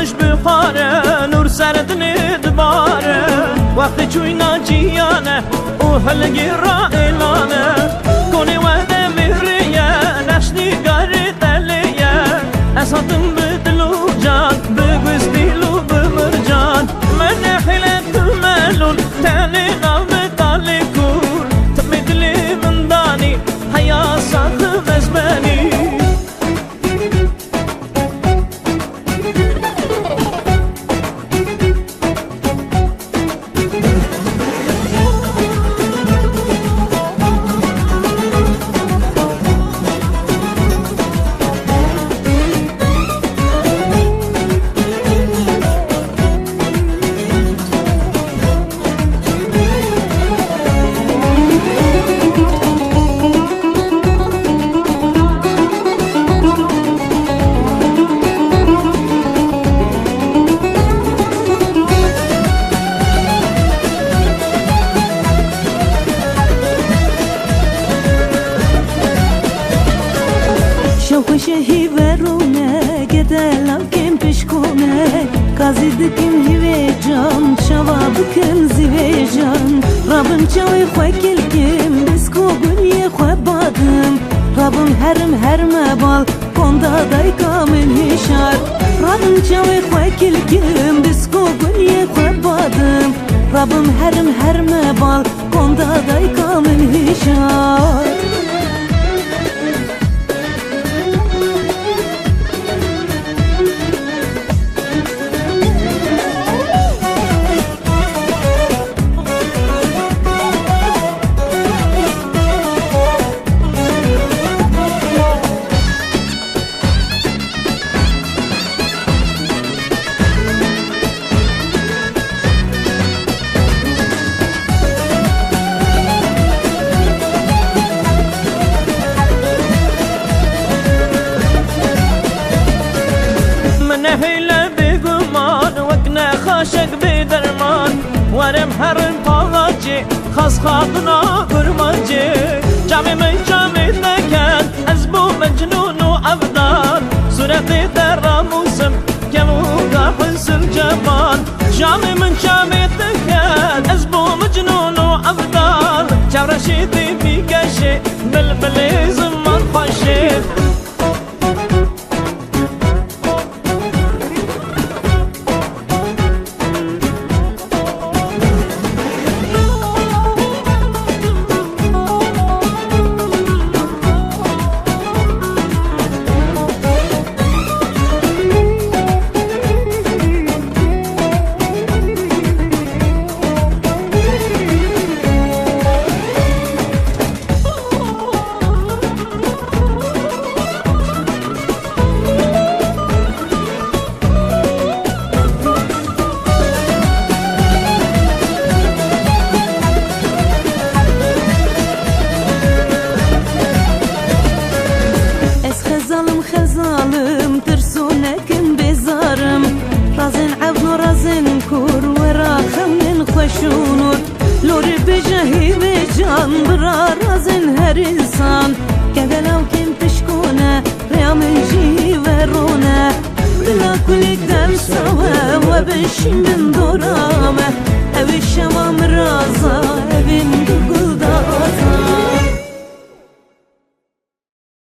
خوش بخاره نور سردنی دباره وقتی چوینا جیانه او هلگی را اعلانه کنی وعده مهریه نشنی گاری تلیه اساتم بدلو جان بگوز دیلو بمرجان من حیلت ملول تانی نام تالی کور تمیدلی من دانی حیا ساخ بزبانی شهی ورونه گدلم کم پشکونه کازی دکم هیوی جان شوا بکن زیوی جان رابم چاوی خواه کلکم بسکو گلی خواه بادم رابم هرم بال کندا دای کامن هشار رابم چاوی خواه کلکم بسکو گلی خواه بادم رابم هرم بال کندا دای کامن هشار هيلا بگمان وقنا خاشق بدرمان ورم هرم پاغاجي خاص خاطنا قرماجي جامي من جامي نكن ازبو مجنون وعبدان صورتي ترى موسم كموغا حس الجمال جامي من جامي نكن ازبو مجنون وعبدان جام رشيدي في كشي بلبلي زمان خاشي خزالم ترسونكم بزارم رازن عبن رازن كور ورا خمن خشونور لوري بجهي بجان برا رازن هر انسان كذا لو كنت شكونه ريا من جي ورونه بلا كل دم سوا وبش من درامه ابي الشمام رازا ابن قل دازا